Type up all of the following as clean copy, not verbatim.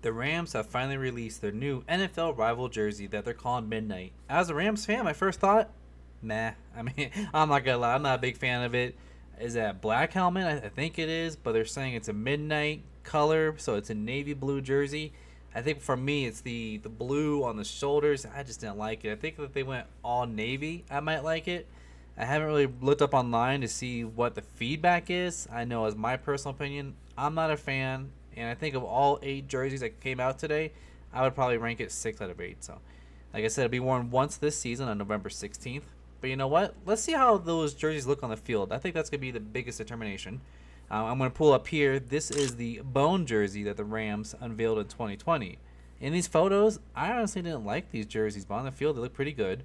The Rams have finally released their new NFL rival jersey that they're calling Midnight. As a Rams fan, my first thought, meh. I mean, I'm not gonna lie, I'm not a big fan of it. Is that black helmet? I think it is, but they're saying it's a midnight color, so it's a navy blue jersey. I think for me, it's the blue on the shoulders. I just didn't like it. I think if they went all navy, I might like it. I haven't really looked up online to see what the feedback is. I know, as my personal opinion, I'm not a fan, and I think of all 8 jerseys that came out today, I would probably rank it 6 out of 8. So, like I said, it'll be worn once this season on November 16th. But you know what? Let's see how those jerseys look on the field. I think that's gonna be the biggest determination. I'm gonna pull up here. This is the bone jersey that the Rams unveiled in 2020. In these photos, I honestly didn't like these jerseys, but on the field they look pretty good.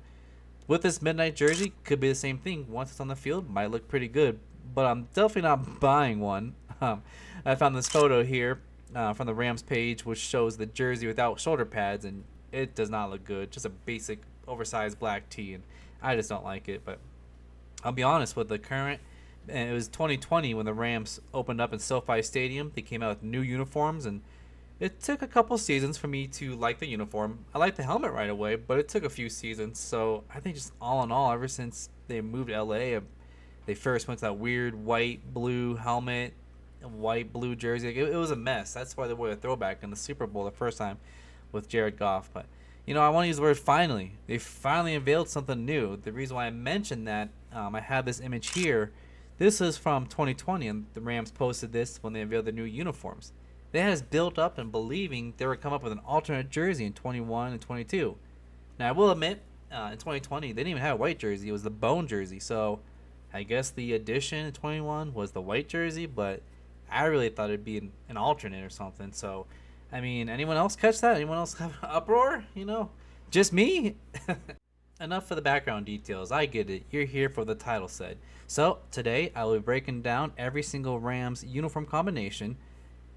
With this midnight jersey, could be the same thing. Once it's on the field, might look pretty good, but I'm definitely not buying one. I found this photo here from the Rams page, which shows the jersey without shoulder pads, and it does not look good. Just a basic, oversized black tee, and I just don't like it. But I'll be honest with the current. And it was 2020 when the Rams opened up in SoFi Stadium. They came out with new uniforms, and it took a couple seasons for me to like the uniform. I liked the helmet right away, but it took a few seasons. So I think just all in all, ever since they moved to LA, they first went to that weird white blue helmet, white blue jersey. It was a mess. That's why they wore a throwback in the Super Bowl the first time with Jared Goff. But I want to use the word finally. They finally unveiled something new. The reason why I mentioned that, I have this image here. This is from 2020, and the Rams posted this when they unveiled the new uniforms. They had us built up and believing they would come up with an alternate jersey in 21 and 22. Now, I will admit, in 2020, they didn't even have a white jersey. It was the bone jersey. So I guess the addition in 21 was the white jersey, but I really thought it'd be an alternate or something. So, I mean, anyone else catch that? Anyone else have an uproar? Just me? Enough for the background details. I get it. You're here for the title said. So, today I will be breaking down every single Rams uniform combination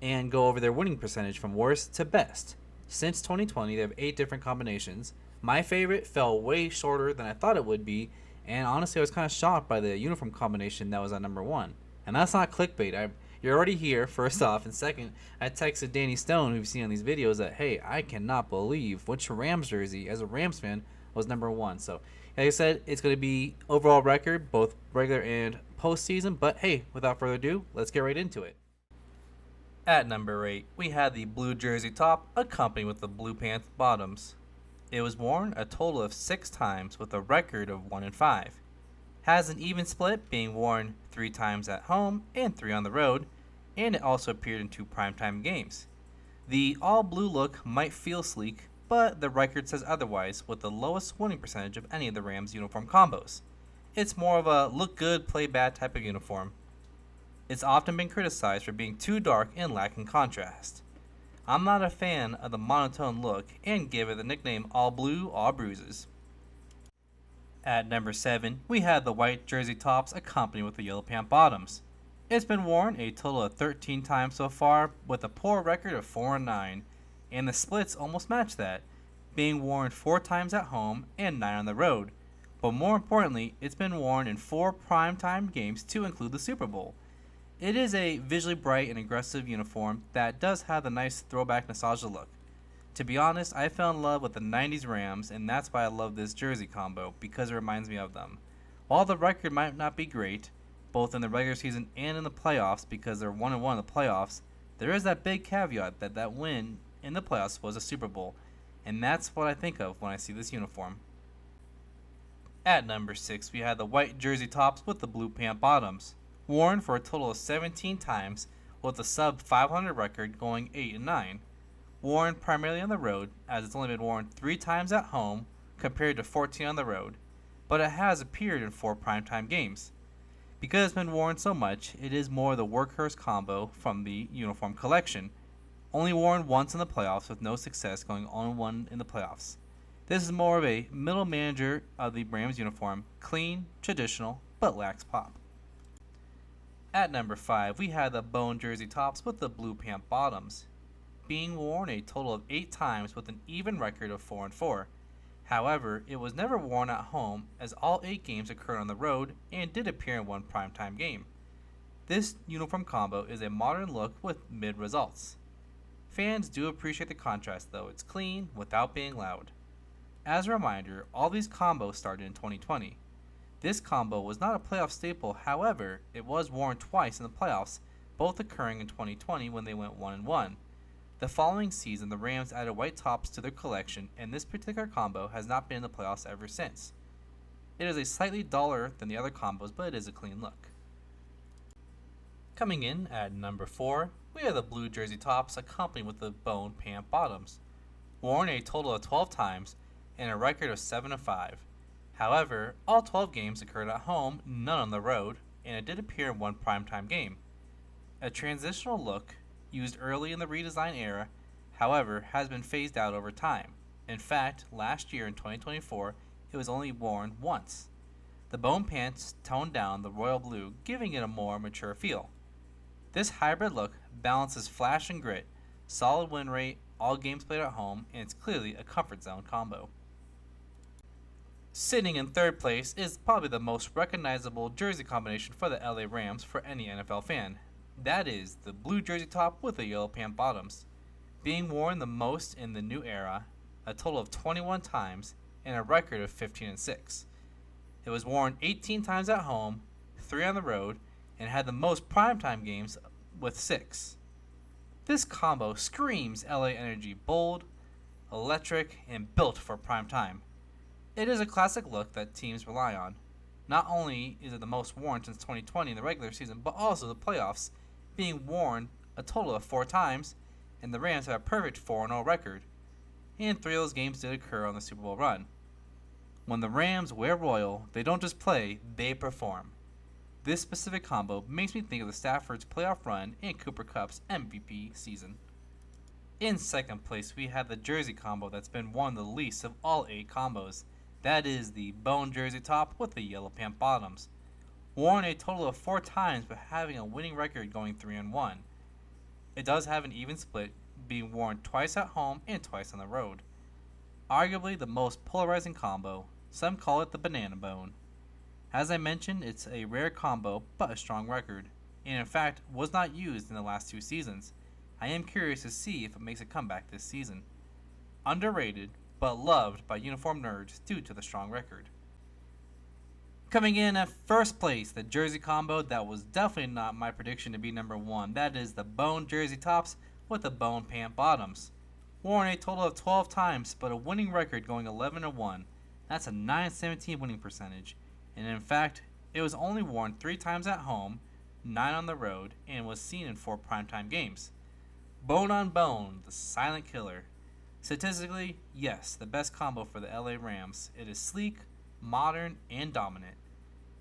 and go over their winning percentage from worst to best. Since 2020, they have 8 different combinations. My favorite fell way shorter than I thought it would be, and honestly, I was kind of shocked by the uniform combination that was at number 1. And that's not clickbait. You're already here, first off, and second, I texted Danny Stone, who you've seen on these videos, that, hey, I cannot believe which Rams jersey, as a Rams fan, was number 1. So, like I said, it's going to be overall record, both regular and postseason, but hey, without further ado, let's get right into it. At number 8, we had the blue jersey top accompanied with the blue pants bottoms. It was worn a total of 6 times with a record of 1 in 5. Has an even split, being worn 3 times at home and 3 on the road, and it also appeared in 2 primetime games. The all-blue look might feel sleek, but the record says otherwise with the lowest winning percentage of any of the Rams uniform combos. It's more of a look good, play bad type of uniform. It's often been criticized for being too dark and lacking contrast. I'm not a fan of the monotone look and give it the nickname all blue, all bruises. At number 7, we had the white jersey tops accompanied with the yellow pant bottoms. It's been worn a total of 13 times so far with a poor record of 4 and 9, and the splits almost match that, being worn 4 times at home and 9 on the road. But more importantly, it's been worn in 4 primetime games to include the Super Bowl. It is a visually bright and aggressive uniform that does have the nice throwback nostalgia look. To be honest, I fell in love with the 90s Rams, and that's why I love this jersey combo, because it reminds me of them. While the record might not be great, both in the regular season and in the playoffs, because they're 1-1 in the playoffs, there is that big caveat that win in the playoffs was a Super Bowl, and that's what I think of when I see this uniform. At number 6, we had the white jersey tops with the blue pant bottoms. Worn for a total of 17 times, with a sub 500 record going 8 and 9. Worn primarily on the road, as it's only been worn 3 times at home compared to 14 on the road, but it has appeared in 4 primetime games. Because it's been worn so much, it is more the workhorse combo from the uniform collection, only worn once in the playoffs with no success going 0-1 in the playoffs. This is more of a middle manager of the Rams uniform, clean, traditional, but lacks pop. At number 5, we had the bone jersey tops with the blue pant bottoms, being worn a total of 8 times with an even record of 4 and 4. However, it was never worn at home as all 8 games occurred on the road and did appear in 1 primetime game. This uniform combo is a modern look with mid results. Fans do appreciate the contrast though, it's clean without being loud. As a reminder, all these combos started in 2020. This combo was not a playoff staple, however, it was worn twice in the playoffs, both occurring in 2020 when they went 1 and 1. The following season, the Rams added white tops to their collection, and this particular combo has not been in the playoffs ever since. It is a slightly duller than the other combos, but it is a clean look. Coming in at number 4, we have the blue jersey tops accompanied with the bone pant bottoms. Worn a total of 12 times and a record of 7-5. However, all 12 games occurred at home, none on the road, and it did appear in one primetime game. A transitional look, used early in the redesign era, however, has been phased out over time. In fact, last year in 2024, it was only worn once. The bone pants toned down the royal blue, giving it a more mature feel. This hybrid look balances flash and grit, solid win rate, all games played at home, and it's clearly a comfort zone combo. Sitting in third place is probably the most recognizable jersey combination for the LA Rams for any NFL fan. That is the blue jersey top with the yellow pant bottoms. Being worn the most in the new era, a total of 21 times, and a record of 15-6. It was worn 18 times at home, 3 on the road, and had the most primetime games with 6. This combo screams LA energy, bold, electric, and built for prime time. It is a classic look that teams rely on. Not only is it the most worn since 2020 in the regular season, but also the playoffs, being worn a total of 4 times, and the Rams have a perfect 4-0 record. And 3 of those games did occur on the Super Bowl run. When the Rams wear royal, they don't just play, they perform. This specific combo makes me think of the Stafford's playoff run and Cooper Kupp's MVP season. In second place, we have the jersey combo that's been worn the least of all 8 combos. That is the bone jersey top with the yellow pant bottoms. Worn a total of 4 times, but having a winning record going 3 and 1. It does have an even split, being worn twice at home and twice on the road. Arguably the most polarizing combo, some call it the banana bone. As I mentioned, it's a rare combo, but a strong record, and in fact was not used in the last 2 seasons. I am curious to see if it makes a comeback this season. Underrated, but loved by uniform nerds due to the strong record. Coming in at first place, the jersey combo that was definitely not my prediction to be number 1. That is the bone jersey tops with the bone pant bottoms. Worn a total of 12 times, but a winning record going 11-1. That's a .917 winning percentage. And in fact, it was only worn 3 times at home, 9 on the road, and was seen in 4 primetime games. Bone on bone, the silent killer. Statistically, yes, the best combo for the LA Rams. It is sleek, modern, and dominant.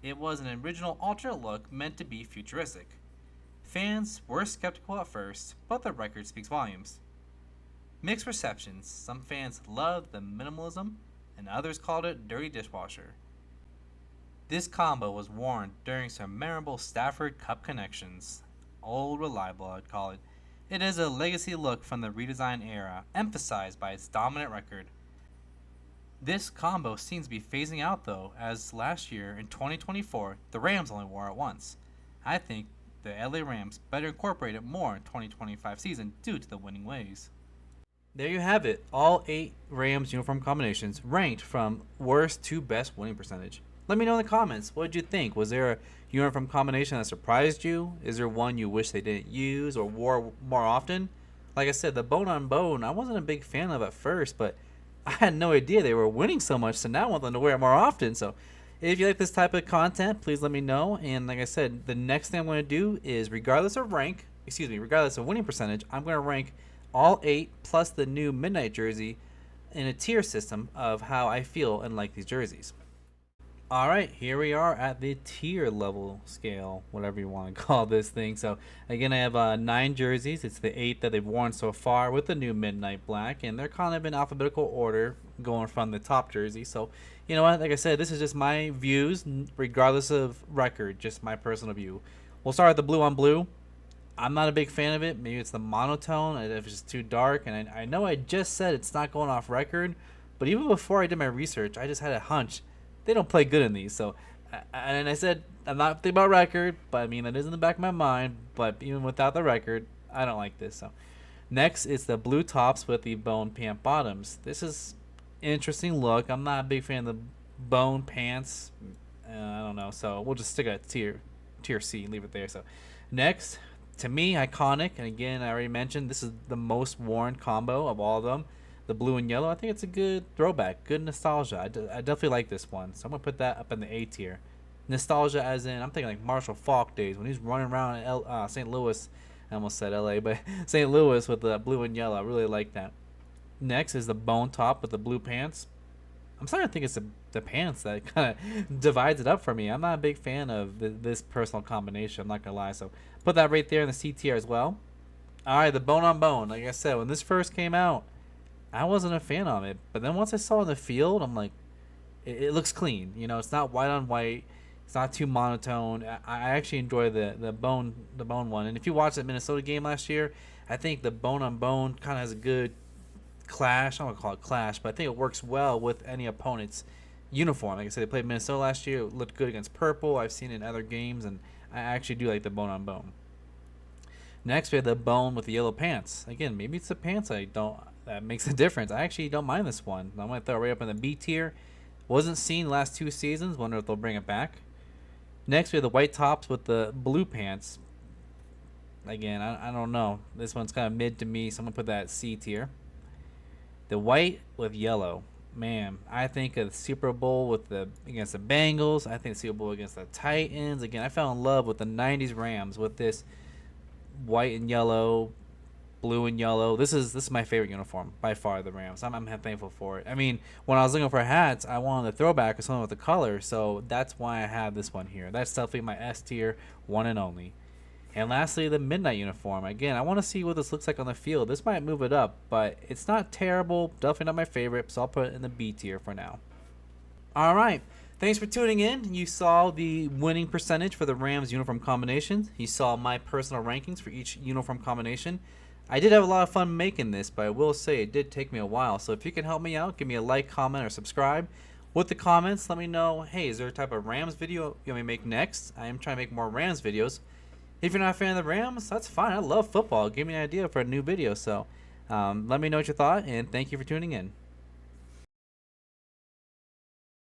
It was an original alternate look meant to be futuristic. Fans were skeptical at first, but the record speaks volumes. Mixed receptions. Some fans loved the minimalism, and others called it dirty dishwasher. This combo was worn during some memorable Stafford Cup connections. Old reliable, I'd call it. It is a legacy look from the redesign era, emphasized by its dominant record. This combo seems to be phasing out though, as last year in 2024, the Rams only wore it once. I think the LA Rams better incorporate it more in 2025 season due to the winning ways. There you have it, all 8 Rams uniform combinations ranked from worst to best winning percentage. Let me know in the comments, what did you think? Was there a uniform combination that surprised you? Is there one you wish they didn't use or wore more often? Like I said, the bone on bone, I wasn't a big fan of at first, but I had no idea they were winning so much, so now I want them to wear it more often. So if you like this type of content, please let me know. And like I said, the next thing I'm going to do is regardless of winning percentage, I'm going to rank all 8 plus the new midnight jersey in a tier system of how I feel and like these jerseys. Alright, here we are at the tier level scale, whatever you want to call this thing. So again, I have 9 jerseys. It's the 8 that they've worn so far with the new midnight black, and they're kind of in alphabetical order going from the top jersey. So you know what, like I said, this is just my views regardless of record, just my personal view. We'll start with the blue on blue. I'm not a big fan of it. Maybe it's the monotone, if it's just too dark, and I know I just said it's not going off record, but even before I did my research, I just had a hunch they don't play good in these. So, and I said I'm not thinking about record, but I mean that is in the back of my mind. But even without the record, I don't like this. So, Next is the blue tops with the bone pant bottoms. This is interesting look. I'm not a big fan of the bone pants. I don't know, so we'll just stick at tier C and leave it there. So next, to me, iconic, and again, I already mentioned this is the most worn combo of all of them. The blue and yellow. I think it's a good throwback, good nostalgia. I definitely like this one, so I'm gonna put that up in the A tier. Nostalgia, as in I'm thinking like Marshall Faulk days when he's running around in St. Louis. I almost said L.A., but St. Louis with the blue and yellow. I really like that. Next is the bone top with the blue pants. I'm starting to think it's the pants that kind of divides it up for me. I'm not a big fan of this personal combination. I'm not gonna lie. So put that right there in the C tier as well. All right, the bone on bone. Like I said, when this first came out, I wasn't a fan of it. But then once I saw it in the field, I'm like, it looks clean. You know, it's not white on white. It's not too monotone. I actually enjoy the bone one. And if you watched that Minnesota game last year, I think the bone on bone kind of has a good clash. I don't want to call it clash, but I think it works well with any opponent's uniform. Like I said, they played Minnesota last year. It looked good against purple. I've seen it in other games, and I actually do like the bone on bone. Next, we have the bone with the yellow pants. Again, maybe it's the pants that makes a difference. I actually don't mind this one. I'm going to throw it right up in the B tier. Wasn't seen the last 2 seasons. Wonder if they'll bring it back. Next, we have the white tops with the blue pants. Again, I don't know. This one's kind of mid to me, so I'm going to put that at C tier. The white with yellow. Man, I think of the Super Bowl against the Bengals. I think the Super Bowl against the Titans. Again, I fell in love with the 90s Rams with this white and yellow, blue and yellow. This is my favorite uniform by far, the Rams. I'm thankful for it. I mean, when I was looking for hats, I wanted a throwback or something with the color, so that's why I have this one here. That's definitely my S tier, one and only. And lastly, the midnight uniform. Again, I want to see what this looks like on the field. This might move it up, but it's not terrible. Definitely not my favorite, so I'll put it in the B tier for now. All right. Thanks for tuning in. You saw the winning percentage for the Rams uniform combinations. You saw my personal rankings for each uniform combination. I did have a lot of fun making this, but I will say it did take me a while. So if you can help me out, give me a like, comment, or subscribe. With the comments, let me know, hey, is there a type of Rams video you want me to make next? I am trying to make more Rams videos. If you're not a fan of the Rams, that's fine. I love football. Give me an idea for a new video. So let me know what you thought, and thank you for tuning in.